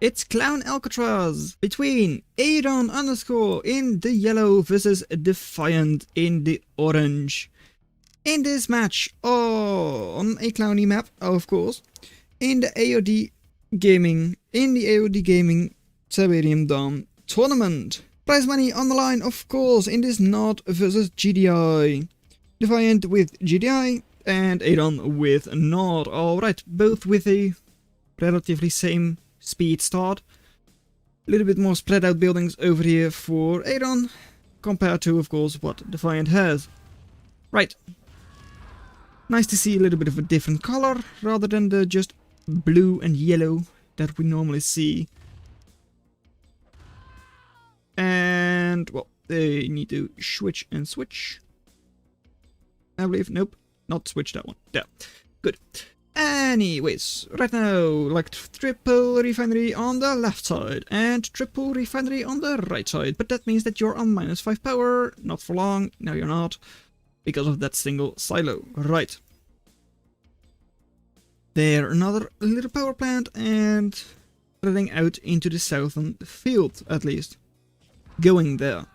It's Clown Alcatraz between Adon underscore in the yellow versus Defiant in the orange. In this match, on a clowny map, of course, in the AOD Gaming, Tiberium Dome tournament. Prize money on the line, of course, in this Nord versus GDI. Defiant with GDI and Adon with Nord. Alright, both with a relatively same speed start. A little bit more spread out buildings over here for Adon, compared to, of course, what Defiant has. Right. Nice to see a little bit of a different color, rather than the just blue and yellow that we normally see. And, well, they need to switch and switch. I believe, nope, not switch that one. There, good. Anyways, right now, like triple refinery on the left side and triple refinery on the right side. But that means that you're on -5 power, not for long, no you're not, because of that single silo. Right. There, another little power plant and spreading out into the southern field, at least. Going there.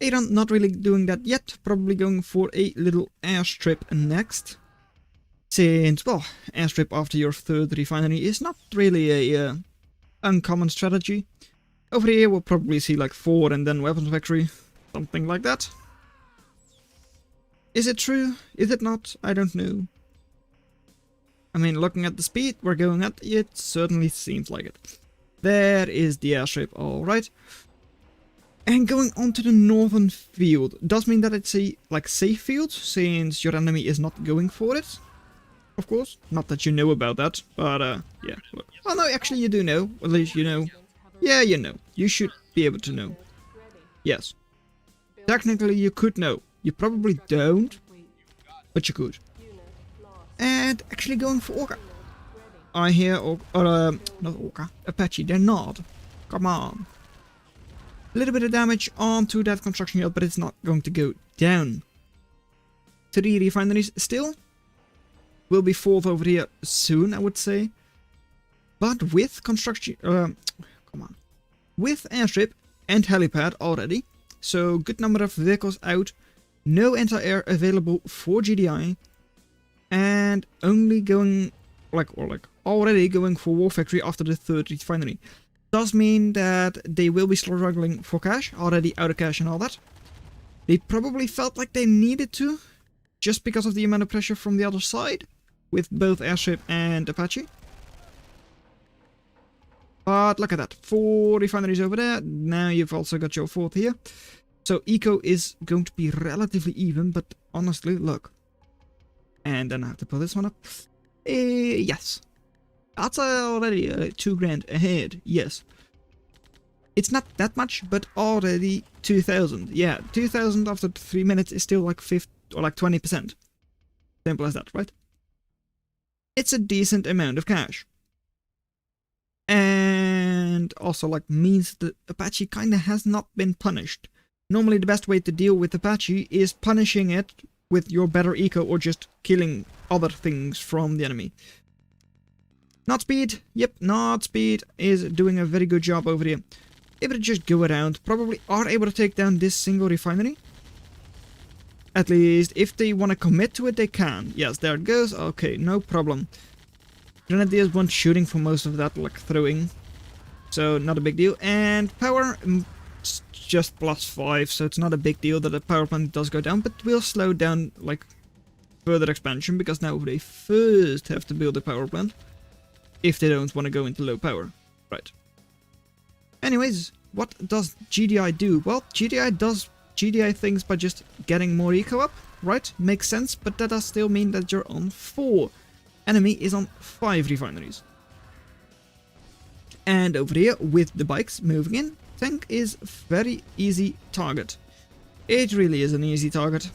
Adon not really doing that yet, probably going for a little airstrip next. Since, well, airstrip after your third refinery is not really a uncommon strategy. Over here we'll probably see like 4 and then weapons factory, something like that. Is it true? Is it not? I don't know. I mean, looking at the speed we're going at, it certainly seems like it. There is the airstrip, alright. And going on to the northern field does mean that it's a like safe field, since your enemy is not going for it. Of course, not that you know about that, but yeah. Look. Well, no, actually you do know. At least you know. Yeah, you know. You should be able to know. Yes. Technically you could know. You probably don't, but you could. And actually going for Orca. I hear, not Orca, Apache, they're not. Come on. A little bit of damage onto that construction yard, but it's not going to go down. 3 refineries still. Will be 4th over here soon, I would say. But with construction, come on. With airstrip and helipad already. So good number of vehicles out. No anti-air available for GDI. And only going, already going for War Factory after the 3rd refinery. Does mean that they will be struggling for cash, already out of cash and all that. They probably felt like they needed to, just because of the amount of pressure from the other side, with both airship and Apache. But look at that, 4 refineries over there, now you've also got your 4th here. So eco is going to be relatively even, but honestly, look. And then I have to pull this one up. Yes. That's already 2 grand ahead, yes. It's not that much, but already 2,000. Yeah, 2,000 after 3 minutes is still like 50 or like 20%. Simple as that, right? It's a decent amount of cash. And also like means that Apache kinda has not been punished. Normally the best way to deal with Apache is punishing it with your better eco or just killing other things from the enemy. Not speed, yep, not speed is doing a very good job over here. Able to just go around, probably are able to take down this single refinery. At least, if they want to commit to it, they can. Yes, there it goes, okay, no problem. Grenadiers weren't shooting for most of that, like throwing. So, not a big deal. And power, just +5, so it's not a big deal that the power plant does go down, but will slow down, like, further expansion, because now they first have to build a power plant. If they don't want to go into low power. Right. Anyways, what does GDI do? Well, GDI does GDI things by just getting more eco up, right? Makes sense, but that does still mean that you're on 4. Enemy is on 5 refineries. And over here, with the bikes moving in, tank is very easy target. It really is an easy target.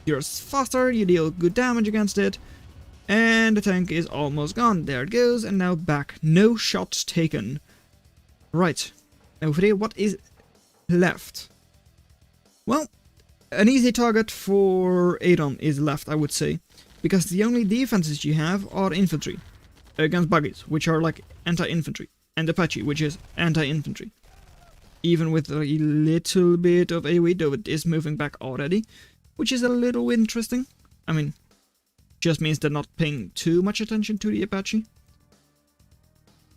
You're faster, you deal good damage against it. And the tank is almost gone. There it goes, and now back. No shots taken. Right. Over here, what is left? Well, an easy target for Adon is left, I would say. Because the only defenses you have are infantry. Against buggies, which are like anti-infantry. and Apache, which is anti-infantry. Even with a little bit of AoE, though it is moving back already, which is a little interesting. I mean, just means they're not paying too much attention to the Apache.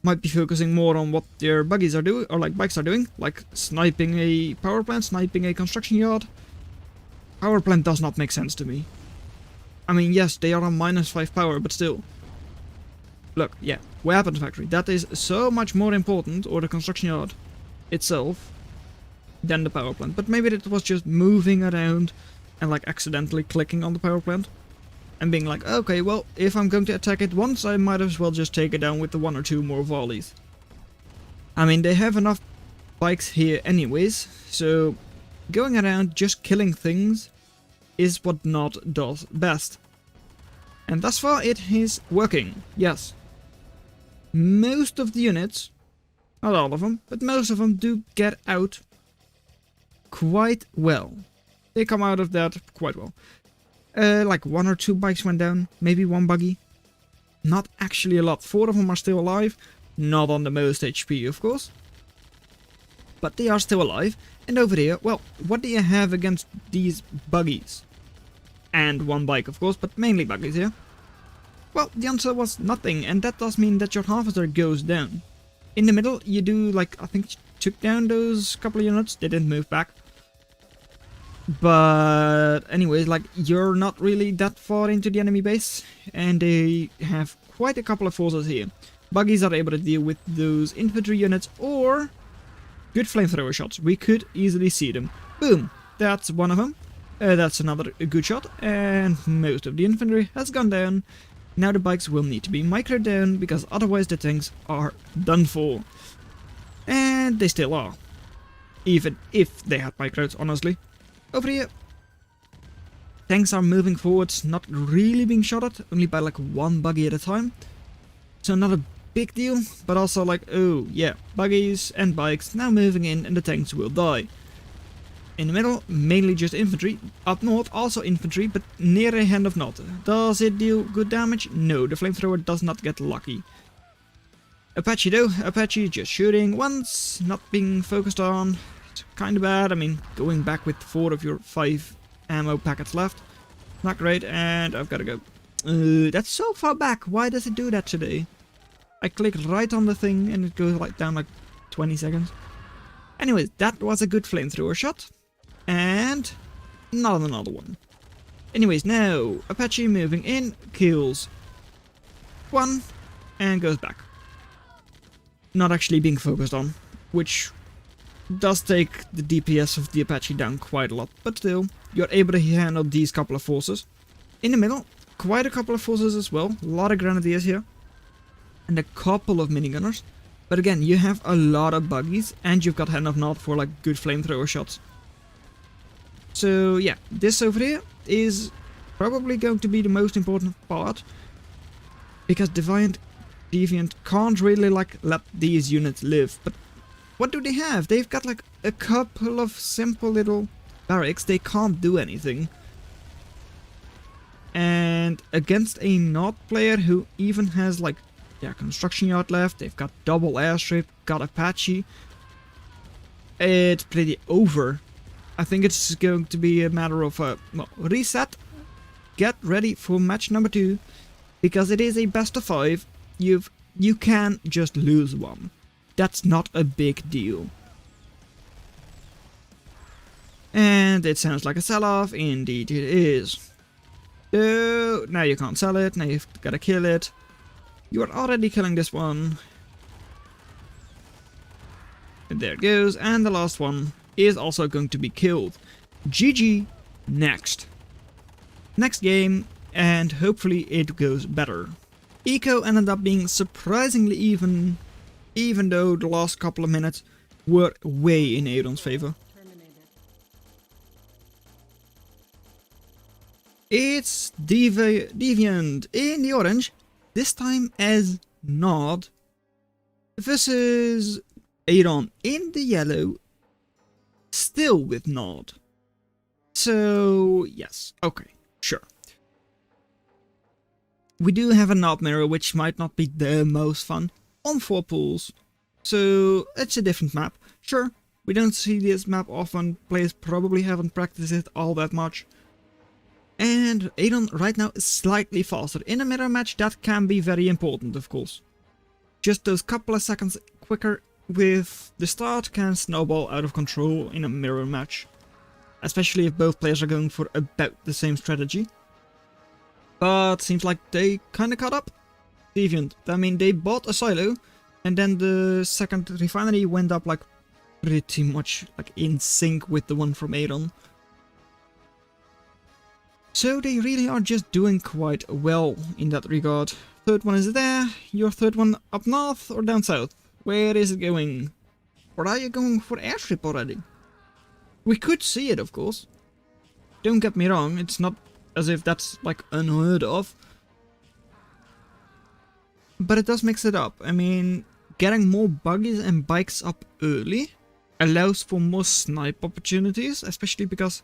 Might be focusing more on what their buggies are doing, or like bikes are doing, like sniping a power plant, sniping a construction yard. Power plant does not make sense to me. I mean, yes, they are on -5 power, but still. Look, yeah, weapons factory, that is so much more important, or the construction yard itself, than the power plant. But maybe it was just moving around and like accidentally clicking on the power plant. And being like, okay, well, if I'm going to attack it once, I might as well just take it down with the 1 or 2 more volleys. I mean, they have enough bikes here anyways, so going around just killing things is what Nod does best. And thus far it is working, yes. Most of the units, not all of them, but most of them do get out quite well. They come out of that quite well. Like 1 or 2 bikes went down, maybe 1 buggy. Not actually a lot. 4 of them are still alive. Not on the most HP, of course. But they are still alive. And over here, well, what do you have against these buggies? And 1 bike, of course, but mainly buggies here. Well, the answer was nothing, and that does mean that your harvester goes down. In the middle, you do, like, I think took down those couple of units. They didn't move back. But anyways, like, you're not really that far into the enemy base, and they have quite a couple of forces here. Buggies are able to deal with those infantry units, or good flamethrower shots. We could easily see them. Boom! That's one of them. That's another good shot, and most of the infantry has gone down. Now the bikes will need to be microed down, because otherwise the tanks are done for. And they still are. Even if they had micros, honestly. Over here, tanks are moving forwards, not really being shot at, only by like 1 buggy at a time. So not a big deal, but also like, oh yeah, buggies and bikes now moving in and the tanks will die. In the middle, mainly just infantry. Up north, also infantry, but near a hand of Nod. Does it deal good damage? No, the flamethrower does not get lucky. Apache though, Apache just shooting once, not being focused on. Kinda bad. I mean, going back with 4 of your 5 ammo packets left. Not great, and I've gotta go. That's so far back. Why does it do that today? I click right on the thing and it goes like down like 20 seconds. Anyways, that was a good flamethrower shot. And not another one. Anyways, now Apache moving in, kills 1 and goes back. Not actually being focused on, which does take the DPS of the Apache down quite a lot, but still, you're able to handle these couple of forces. In the middle, quite a couple of forces as well, a lot of grenadiers here, and a couple of minigunners. But again, you have a lot of buggies, and you've got Hand of Nod for like good flamethrower shots. So yeah, this over here is probably going to be the most important part, because Defiant can't really like let these units live, but what do they have? They've got like a couple of simple little barracks. They can't do anything. And against a Nod player who even has like, yeah, construction yard left, they've got double airstrip, got Apache, it's pretty over. I think it's going to be a matter of well, reset, get ready for match number 2, because it is a best of 5. You can just lose one. That's not a big deal. And it sounds like a sell-off. Indeed it is. So now you can't sell it. Now you've got to kill it. You are already killing this one. And there it goes. And the last one is also going to be killed. GG. Next. Next game. And hopefully it goes better. Eco ended up being surprisingly even though the last couple of minutes were way in Aeron's favor. It's Deviant in the orange, this time as Nod, versus Aeron in the yellow, still with Nod. So, yes, okay, sure. We do have a Nod mirror, which might not be the most fun, on 4 pools, So it's a different map. Sure, we don't see this map often, players probably haven't practiced it all that much. And Adon right now is slightly faster. In a mirror match that can be very important, of course. Just those couple of seconds quicker with the start can snowball out of control in a mirror match. Especially if both players are going for about the same strategy. But seems like they kinda caught up. Deviant. I mean, they bought a silo, and then the second refinery went up like pretty much like in sync with the one from Adon. So they really are just doing quite well in that regard. Third one is there. Your third one up north or down south? Where is it going? Or are you going for airstrip already? We could see it, of course. Don't get me wrong, it's not as if that's like unheard of. But it does mix it up. I mean, getting more buggies and bikes up early allows for more snipe opportunities, especially because...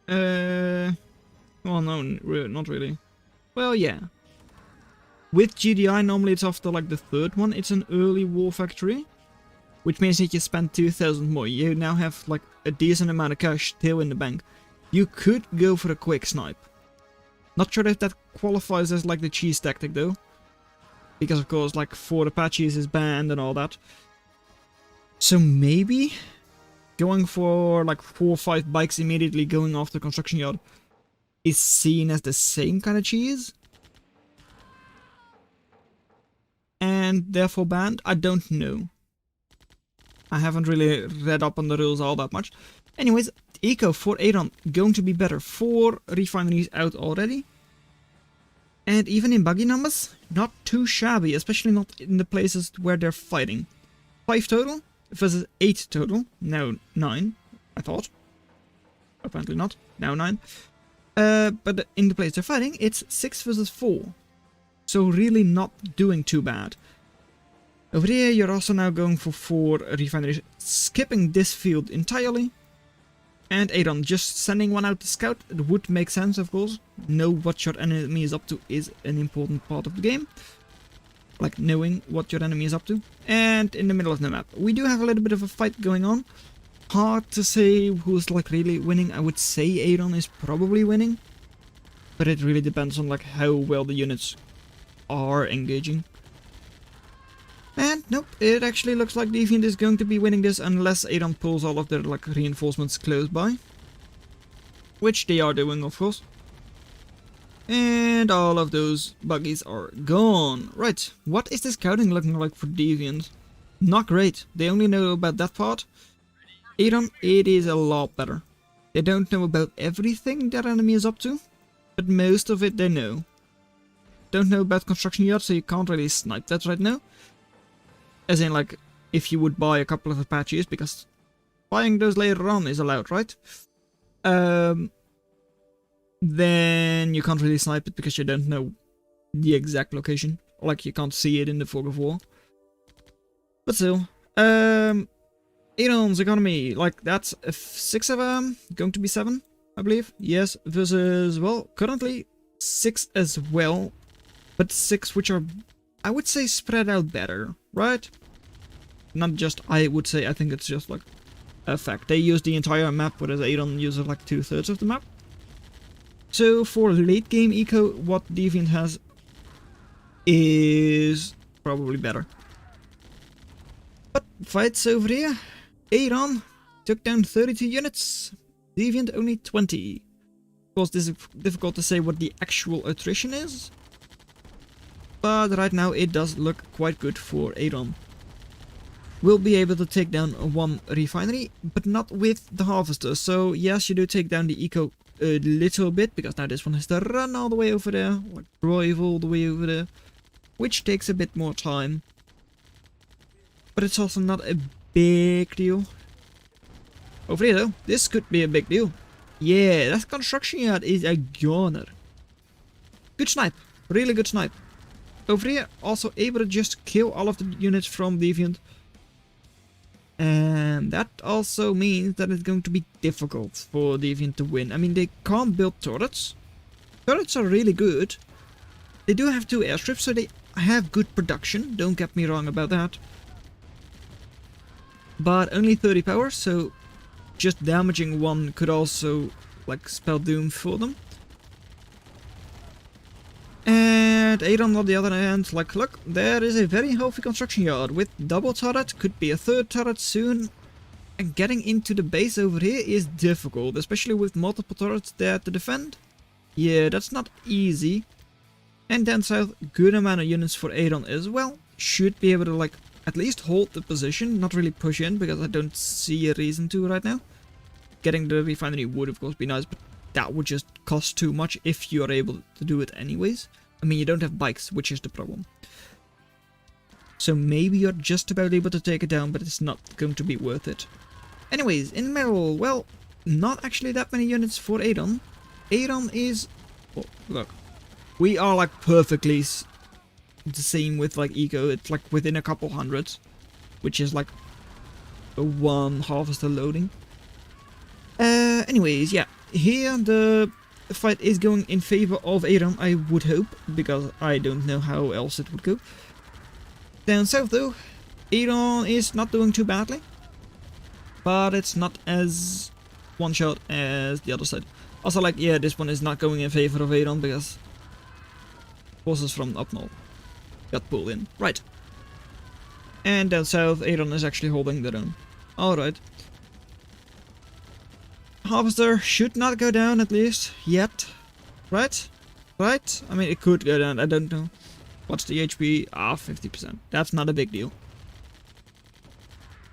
well, no, not really. Well, yeah. With GDI, normally it's after like the third one, it's an early war factory. Which means that you spend 2,000 more. You now have like a decent amount of cash still in the bank. You could go for a quick snipe. Not sure if that qualifies as like the cheese tactic though. Because of course like 4 Apaches is banned and all that. So maybe going for like 4 or 5 bikes immediately going off the construction yard is seen as the same kind of cheese. And therefore banned? I don't know. I haven't really read up on the rules all that much. Anyways, eco for Adon going to be better. 4 refineries out already. And even in buggy numbers, not too shabby, especially not in the places where they're fighting. 5 total versus 8 total. Now 9, I thought. Apparently not. Now 9. But in the place they're fighting, it's 6 versus 4. So really not doing too bad. Over here, you're also now going for 4 refineries, skipping this field entirely. And Adon, just sending one out to scout, it would make sense, of course. Know what your enemy is up to is an important part of the game. Like, knowing what your enemy is up to. And in the middle of the map, we do have a little bit of a fight going on. Hard to say who's, like, really winning. I would say Adon is probably winning. But it really depends on, like, how well the units are engaging. And nope, it actually looks like dEFIANT is going to be winning this unless Adon pulls all of their like reinforcements close by. Which they are doing, of course. And all of those buggies are gone. Right, what is the scouting looking like for dEFIANT? Not great. They only know about that part. Adon, it is a lot better. They don't know about everything their enemy is up to, but most of it they know. Don't know about construction yards, so you can't really snipe that right now. As in, like, if you would buy a couple of Apaches, because buying those later on is allowed, right? Then you can't really snipe it because you don't know the exact location. Like, you can't see it in the fog of war. But still, Adon's economy, like, that's 6 of them, going to be 7, I believe. Yes, versus, well, currently 6 as well. But 6 which are, I would say, spread out better, right? Not just I would say, I think it's just like a fact. They use the entire map, whereas Adon uses like 2/3 of the map. So for late game eco, what dEFIANT has is probably better. But fights over here. Adon took down 32 units, dEFIANT only 20. Of course, this is difficult to say what the actual attrition is. But right now it does look quite good for Adon. We'll be able to take down 1 refinery, but not with the harvester. So yes, you do take down the eco a little bit, because now this one has to run all the way over there, like drive all the way over there, which takes a bit more time. But it's also not a big deal. Over here though, this could be a big deal. Yeah, that construction yard is a goner. Good snipe, really good snipe. Over here, also able to just kill all of the units from dEFIANT. And that also means that it's going to be difficult for dEFIANT to win. I mean, they can't build turrets. Turrets are really good. They do have 2 airstrips, so they have good production, don't get me wrong about that. But only 30 power, so just damaging one could also like spell doom for them. And Adon on the other hand, like look, there is a very healthy construction yard with double turret, could be a third turret soon. And getting into the base over here is difficult, especially with multiple turrets there to defend. Yeah, that's not easy. And down south, good amount of units for Adon as well. Should be able to like at least hold the position, not really push in because I don't see a reason to right now. Getting the refinery would of course be nice, but that would just cost too much if you are able to do it anyways. I mean, you don't have bikes, which is the problem. So maybe you're just about able to take it down, but it's not going to be worth it. Anyways, in Merrill, well, not actually that many units for Adon. Adon is... Oh, look. We are like perfectly the same with like Eco. It's like within a couple hundreds. Which is like a one harvester loading. Anyways, yeah. Here the fight is going in favor of Adon, I would hope. Because I don't know how else it would go. Down south though, Adon is not doing too badly. But it's not as one-shot as the other side. Also, like, yeah, this one is not going in favor of Adon because forces from up north got pulled in. Right. And down south, Adon is actually holding their own. Alright. Harvester should not go down, at least, yet. Right? Right? I mean, it could go down, I don't know. What's the HP? Ah, 50%. That's not a big deal.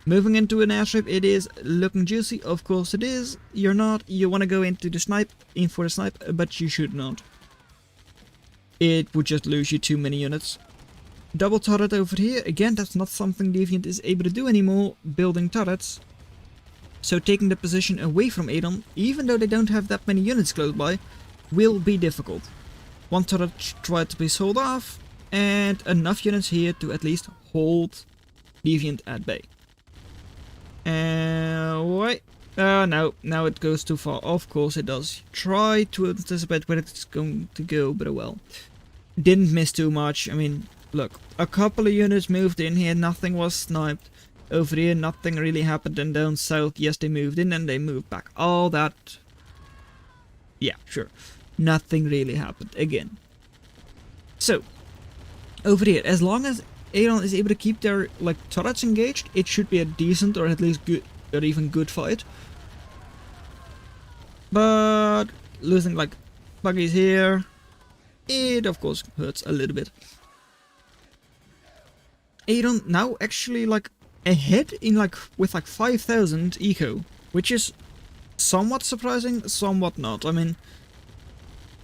Moving into an airstrip, it is looking juicy, of course it is. You're not, you want to go into the snipe, in for the snipe, but you should not. It would just lose you too many units. Double turret over here, again that's not something Deviant is able to do anymore, building turrets. So taking the position away from Adon, even though they don't have that many units close by, will be difficult. One turret tried to be sold off, and enough units here to at least hold Deviant at bay. Wait. No, now it goes too far. Of course it does. Try to anticipate where it's going to go, but well. Didn't miss too much. I mean, look. A couple of units moved in here, nothing was sniped. Over here, nothing really happened, and down south, yes, they moved in and they moved back. All that... Yeah, sure. Nothing really happened, again. So, over here, as long as Adon is able to keep their like turrets engaged, it should be a decent or at least good or even good fight. But losing like buggies here, it of course hurts a little bit. Adon now actually like ahead in like with like 5,000 eco, which is somewhat surprising, somewhat not. I mean,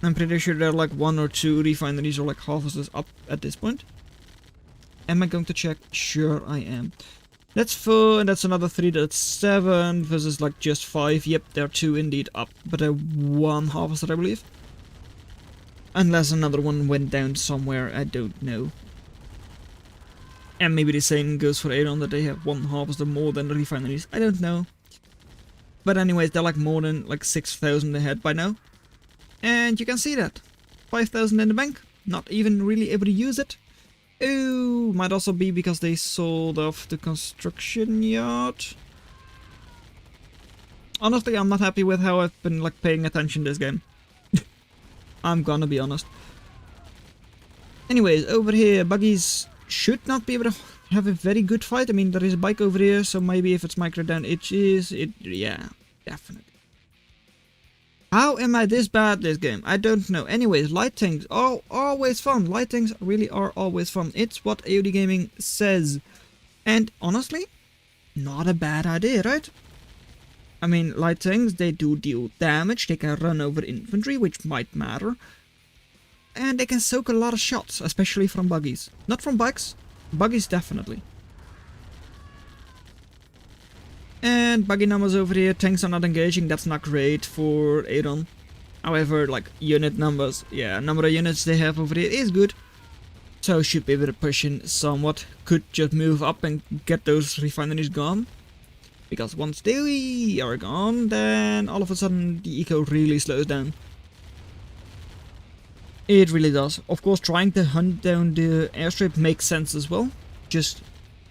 I'm pretty sure there are like 1 or 2 refineries or like harvesters up at this point. Am I going to check? Sure I am. That's 4, and that's another 3, that's 7, versus like just 5. Yep, there are 2 indeed up, but 1 harvester I believe. Unless another one went down somewhere, I don't know. And maybe the same goes for Adon, that they have 1 harvester more than the refineries, I don't know. But anyways, they're like more than like 6,000 ahead by now. And you can see that. 5,000 in the bank, not even really able to use it. Oh, might also be because they sold off the construction yard. Honestly, I'm not happy with how I've been like paying attention to this game. I'm gonna be honest. Anyways, over here, buggies should not be able to have a very good fight. I mean, there is a bike over here, so maybe if it's micro down, yeah, definitely. How am I this bad this game? I don't know. Anyways, light tanks are always fun. Light tanks really are always fun. It's what AOD Gaming says. And honestly, not a bad idea, right? I mean, light tanks, they do deal damage. They can run over infantry, which might matter. And they can soak a lot of shots, especially from buggies. Not from bikes. Buggies definitely. And buggy numbers over here, tanks are not engaging, that's not great for Adon. However, like, unit numbers, yeah, number of units they have over here is good. So should be able to push in somewhat. Could just move up and get those refineries gone. Because once they are gone, then all of a sudden the eco really slows down. It really does. Of course, trying to hunt down the airstrip makes sense as well. Just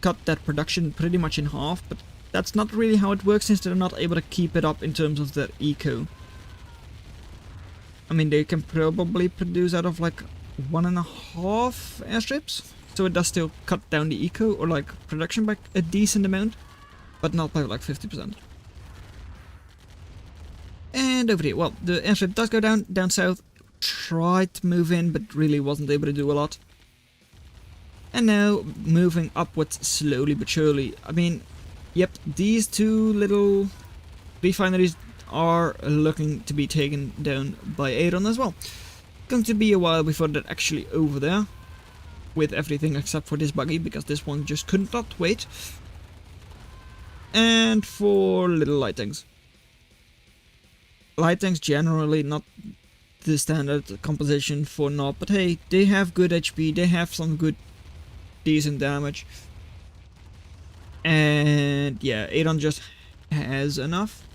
cut that production pretty much in half, but that's not really how it works since they're not able to keep it up in terms of their eco. I mean, they can probably produce out of like 1.5 airstrips, so it does still cut down the eco or like production by a decent amount, but not by like 50%. And over here, well, the airstrip does go down south. Tried to move in, but really wasn't able to do a lot. And now moving upwards slowly but surely. I mean, yep, these two little refineries are looking to be taken down by Aeron as well. Going to be a while before they're actually over there with everything except for this buggy, because this one just could not wait. And for little light tanks. Light tanks generally not the standard composition for Knob, but hey, they have good HP, they have some good decent damage, and yeah, Aeron just has enough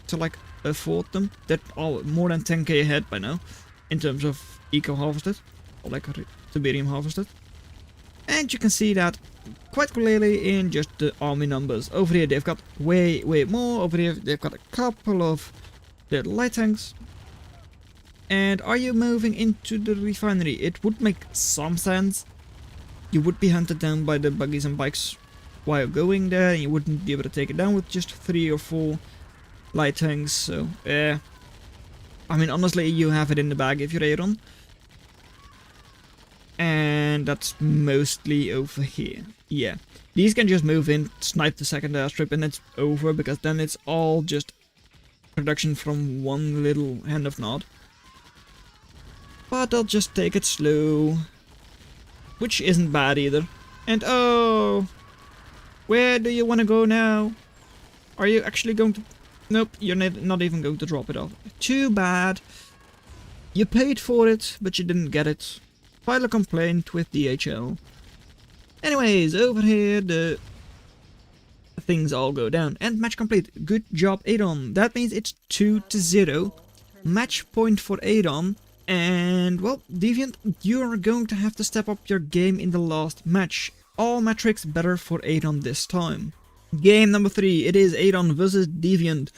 to like afford them. They're all more than 10k ahead by now in terms of eco harvested or like tiberium harvested, and you can see that quite clearly in just the army numbers. Over here they've got way more. Over here they've got a couple of little light tanks. And are you moving into the refinery? It would make some sense. You would be hunted down by the buggies and bikes while going there, and you wouldn't be able to take it down with just 3 or 4 light tanks, so I mean, honestly, you have it in the bag if you're Aeron. And that's mostly over here. Yeah, these can just move in, snipe the second airstrip, and it's over, because then it's all just production from one little hand of Nod. But they'll just take it slow, which isn't bad either. And oh, where do you want to go now? Are you actually going to... Nope, you're not even going to drop it off. Too bad. You paid for it, but you didn't get it. File a complaint with DHL. Anyways, over here the things all go down. And match complete. Good job, Aeron. That means it's 2-0. Match point for Aeron. And, well, Deviant, you're going to have to step up your game in the last match. All metrics better for Aeron this time. Game number 3, it is Aeron versus Deviant.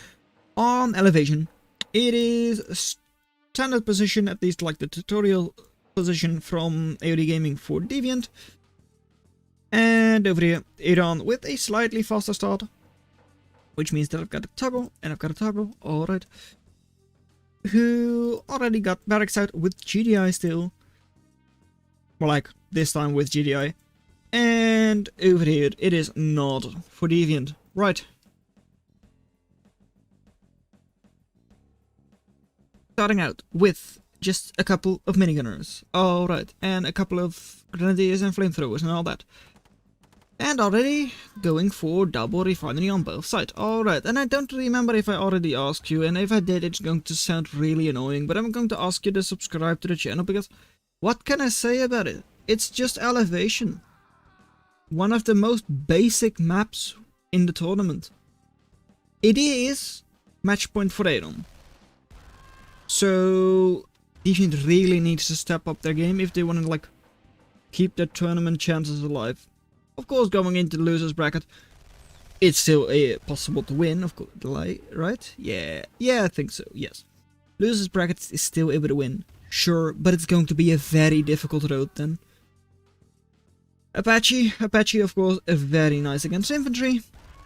On elevation, it is standard position, at least like the tutorial position from AOD Gaming for Deviant. And over here, Aeron with a slightly faster start, which means that I've got a toggle, and I've got a toggle, alright. Who already got barracks out with GDI still. Well, like, this time with GDI. And over here, it is Nod for Deviant. Right. Starting out with just a couple of minigunners. Alright, and a couple of grenadiers and flamethrowers and all that. And already going for double refinery on both sides. Alright, and I don't remember if I already asked you, and if I did it's going to sound really annoying, but I'm going to ask you to subscribe to the channel, because what can I say about it? It's just elevation. One of the most basic maps in the tournament. It is match point for Aeron. So Deviant really needs to step up their game if they want to like keep their tournament chances alive. Of course, going into the losers bracket, it's still possible to win, of course, right? Yeah, I think so, yes. Losers bracket is still able to win, sure, but it's going to be a very difficult road then. Apache, of course, very nice against infantry.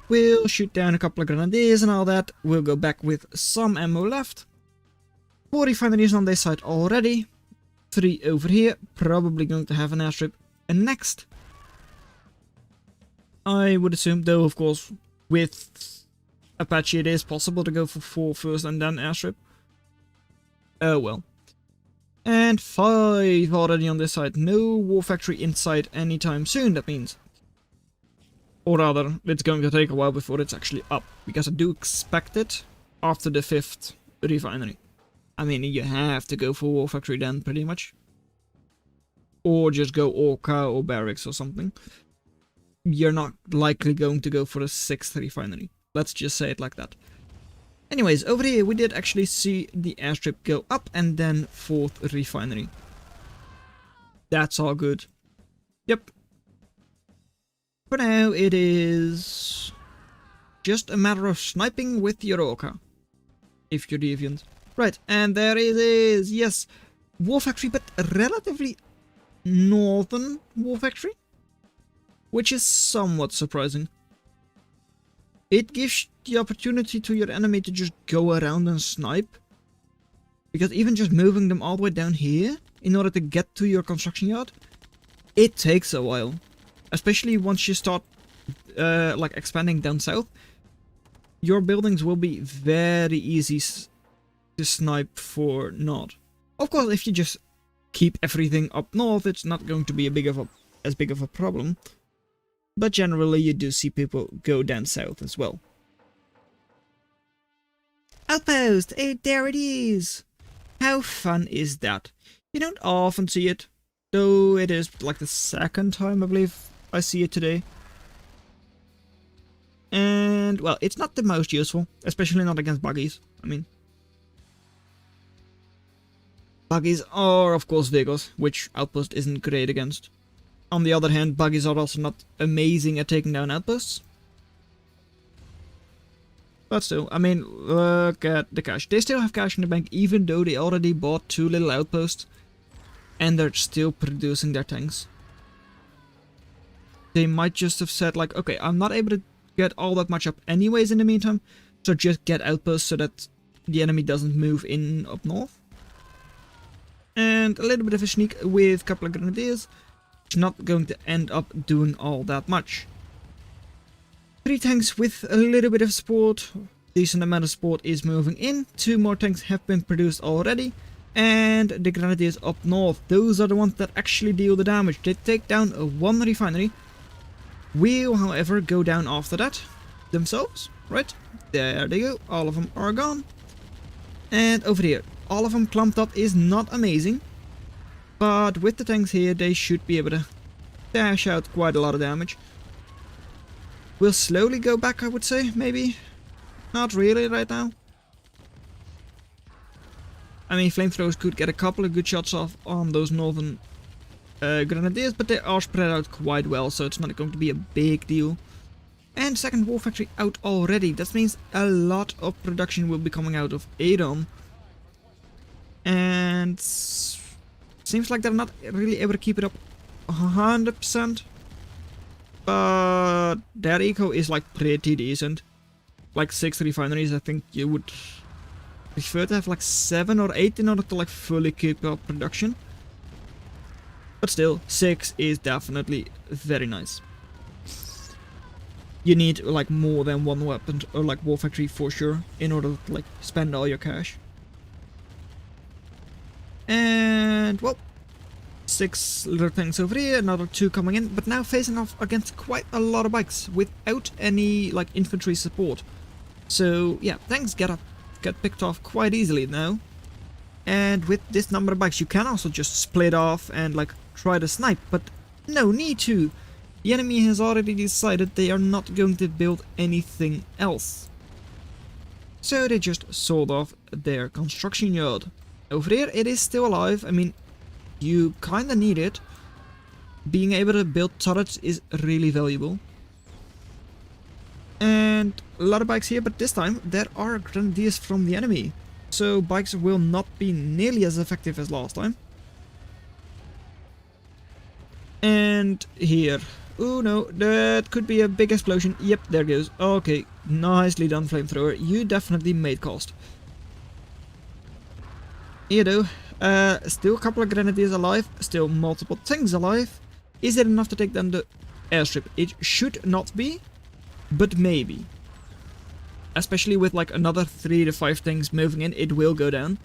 We'll shoot down a couple of grenadiers and all that. We'll go back with some ammo left. 4 refineries on this side already. 3 over here, probably going to have an airstrip. And next, I would assume, though of course with Apache it is possible to go for 4 first and then airstrip. Oh well. And 5 already on this side. No war factory inside anytime soon, that means. Or rather, it's going to take a while before it's actually up, because I do expect it after the 5th refinery. I mean, you have to go for war factory then, pretty much. Or just go Orca or barracks or something. You're not likely going to go for a 6th refinery. Let's just say it like that. Anyways, over here we did actually see the airstrip go up and then 4th refinery. That's all good. Yep. For now, it is just a matter of sniping with your orca, if you're deviant. Right, and there it is. Yes, war factory, but a relatively northern war factory, which is somewhat surprising. It gives the opportunity to your enemy to just go around and snipe, because even just moving them all the way down here in order to get to your construction yard, it takes a while. Especially once you start like expanding down south, your buildings will be very easy to snipe for north. Of course, if you just keep everything up north, it's not going to be as big of a problem. But generally, you do see people go down south as well. Outpost! There it is! How fun is that? You don't often see it, though it is like the second time I believe I see it today. And, well, it's not the most useful, especially not against buggies. I mean, buggies are, of course, vehicles, which Outpost isn't great against. On the other hand, buggies are also not amazing at taking down outposts. But still, I mean, look at the cash. They still have cash in the bank, even though they already bought 2 little outposts. And they're still producing their tanks. They might just have said like, okay, I'm not able to get all that much up anyways in the meantime, so just get outposts so that the enemy doesn't move in up north. And a little bit of a sneak with a couple of grenadiers. It's not going to end up doing all that much. 3 tanks with a little bit of support. Decent amount of support is moving in. 2 more tanks have been produced already. And the grenadiers up north, those are the ones that actually deal the damage. They take down 1 refinery. Will, however, go down after that themselves. Right, there they go. All of them are gone. And over here, all of them clumped up is not amazing. But with the tanks here, they should be able to dash out quite a lot of damage. We'll slowly go back, I would say, maybe. Not really right now. I mean, flamethrowers could get a couple of good shots off on those northern grenadiers, but they are spread out quite well, so it's not going to be a big deal. And second war factory out already. That means a lot of production will be coming out of Adon. And seems like they're not really able to keep it up 100%. But their eco is like pretty decent. Like 6 refineries, I think you would prefer to have like 7 or 8 in order to like fully keep up production. But still, 6 is definitely very nice. You need like more than 1 weapon or like war factory for sure in order to like spend all your cash. And well, 6 little tanks over here, another 2 coming in, but now facing off against quite a lot of bikes without any like infantry support. So yeah, tanks get picked off quite easily now. And with this number of bikes, you can also just split off and like try to snipe, but no need to. The enemy has already decided they are not going to build anything else. So they just sold off their construction yard. Over here, it is still alive. I mean, you kinda need it. Being able to build turrets is really valuable. And a lot of bikes here, but this time there are grenadiers from the enemy. So bikes will not be nearly as effective as last time. And here. Oh no, that could be a big explosion. Yep, there goes. Okay, nicely done, flamethrower. You definitely made cost. Here though, still a couple of grenadiers alive, still multiple tanks alive. Is it enough to take down the airstrip? It should not be, but maybe. Especially with like another 3 to 5 tanks moving in, it will go down.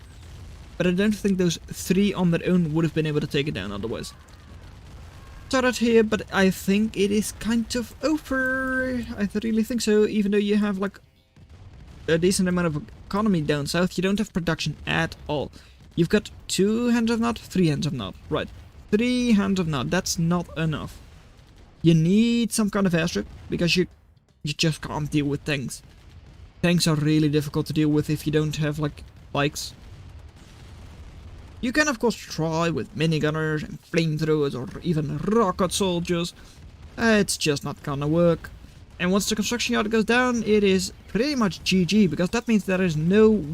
But I don't think those 3 on their own would have been able to take it down otherwise. Turret here, but I think it is kind of over. I really think so, even though you have like a decent amount of economy down south, you don't have production at all. You've got 2 hands of nod, 3 hands of nod. Right, 3 hands of nod, that's not enough. You need some kind of airstrip, because you just can't deal with tanks. Tanks are really difficult to deal with if you don't have like bikes. You can of course try with minigunners and flamethrowers or even rocket soldiers. It's just not gonna work. And once the construction yard goes down, it is pretty much GG, because that means there is no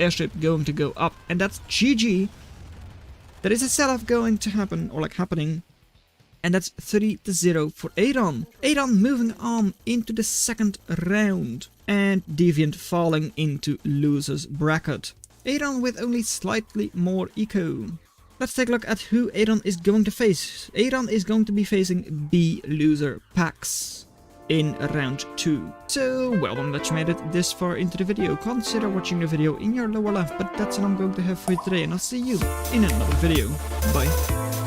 airship going to go up, and that's GG. There is a sell-off going to happen, or like happening, and that's 3-0 for Adon. Adon moving on into the second round, and dEFIANT falling into loser's bracket. Adon with only slightly more eco. Let's take a look at who Adon is going to face. Adon is going to be facing B loser Pax in round 2. So, well done that you made it this far into the video. Consider watching the video in your lower left, but that's all I'm going to have for you today, and I'll see you in another video. Bye.